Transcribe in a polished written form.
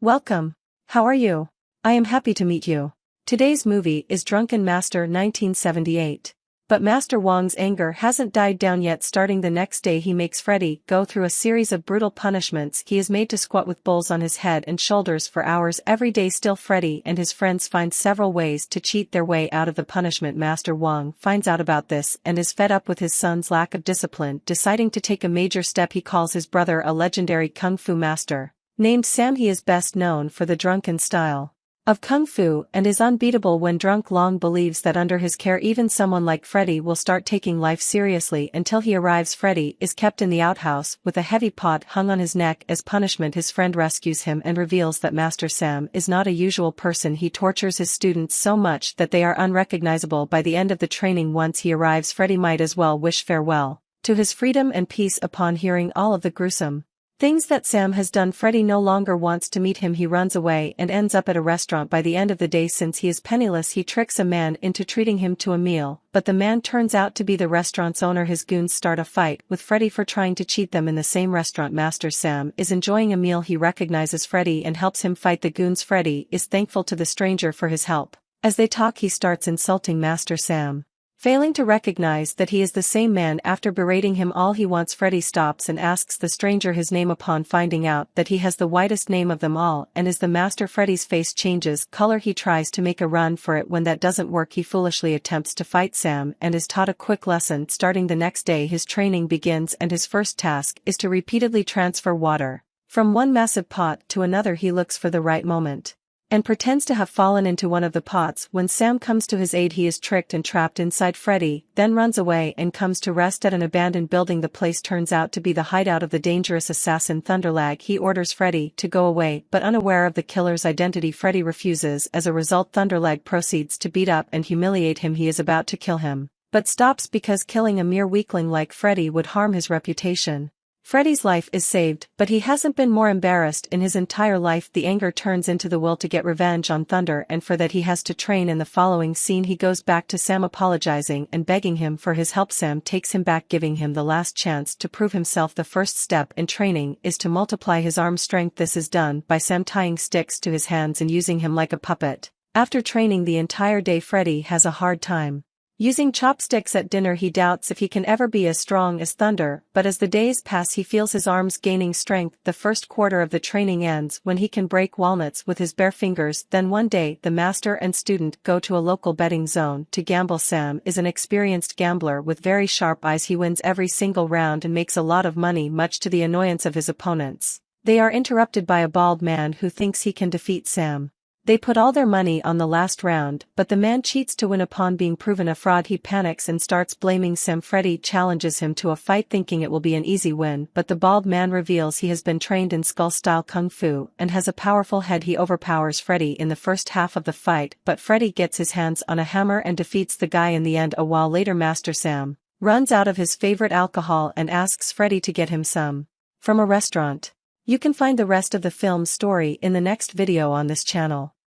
Welcome. How are you? I am happy to meet you. Today's movie is Drunken Master 1978. But Master Wong's anger hasn't died down yet. Starting the next day, he makes Freddy go through a series of brutal punishments. He is made to squat with bowls on his head and shoulders for hours every day. Still, Freddy and his friends find several ways to cheat their way out of the punishment. Master Wong finds out about this and is fed up with his son's lack of discipline, deciding to take a major step. He calls his brother a legendary kung fu master. Named Sam, he is best known for the drunken style of kung fu and is unbeatable when drunk. Long believes that under his care even someone like Freddy will start taking life seriously. Until he arrives, Freddy is kept in the outhouse with a heavy pot hung on his neck as punishment. His friend rescues him and reveals that Master Sam is not a usual person. He tortures his students so much that they are unrecognizable by the end of the training. Once he arrives, Freddy might as well wish farewell to his freedom and peace upon hearing all of the gruesome things that Sam has done. Freddy no longer wants to meet him. He runs away and ends up at a restaurant. By the end of the day, since he is penniless, he tricks a man into treating him to a meal, but the man turns out to be the restaurant's owner. His goons start a fight with Freddy for trying to cheat them. In the same restaurant, Master Sam is enjoying a meal. He recognizes Freddy and helps him fight the goons. Freddy is thankful to the stranger for his help. As they talk, he starts insulting Master Sam, failing to recognize that he is the same man. After berating him all he wants, Freddy stops and asks the stranger his name. Upon finding out that he has the whitest name of them all and is the master, Freddy's face changes color. He tries to make a run for it. When that doesn't work, he foolishly attempts to fight Sam and is taught a quick lesson. Starting the next day, his training begins and his first task is to repeatedly transfer water from one massive pot to another. He looks for the right moment and pretends to have fallen into one of the pots. When Sam comes to his aid, he is tricked and trapped inside. Freddy then runs away and comes to rest at an abandoned building. The place turns out to be the hideout of the dangerous assassin Thunderlag. He orders Freddy to go away, but unaware of the killer's identity, Freddy refuses. As a result, Thunderlag proceeds to beat up and humiliate him. He is about to kill him, but stops because killing a mere weakling like Freddy would harm his reputation. Freddy's life is saved, but he hasn't been more embarrassed in his entire life. The anger turns into the will to get revenge on Thunder, and for that he has to train. In the following scene, he goes back to Sam apologizing and begging him for his help. Sam takes him back, giving him the last chance to prove himself. The first step in training is to multiply his arm strength. This is done by Sam tying sticks to his hands and using him like a puppet. After training the entire day, Freddy has a hard time using chopsticks at dinner. He doubts if he can ever be as strong as Thunder, but as the days pass he feels his arms gaining strength. The first quarter of the training ends when he can break walnuts with his bare fingers. Then one day the master and student go to a local betting zone to gamble. Sam is an experienced gambler with very sharp eyes. He wins every single round and makes a lot of money, much to the annoyance of his opponents. They are interrupted by a bald man who thinks he can defeat Sam. They put all their money on the last round, but the man cheats to win. Upon being proven a fraud, he panics and starts blaming Sam. Freddy challenges him to a fight, thinking it will be an easy win, but the bald man reveals he has been trained in skull-style kung fu and has a powerful head. He overpowers Freddy in the first half of the fight, but Freddy gets his hands on a hammer and defeats the guy in the end. A while later, Master Sam runs out of his favorite alcohol and asks Freddy to get him some from a restaurant. You can find the rest of the film's story in the next video on this channel.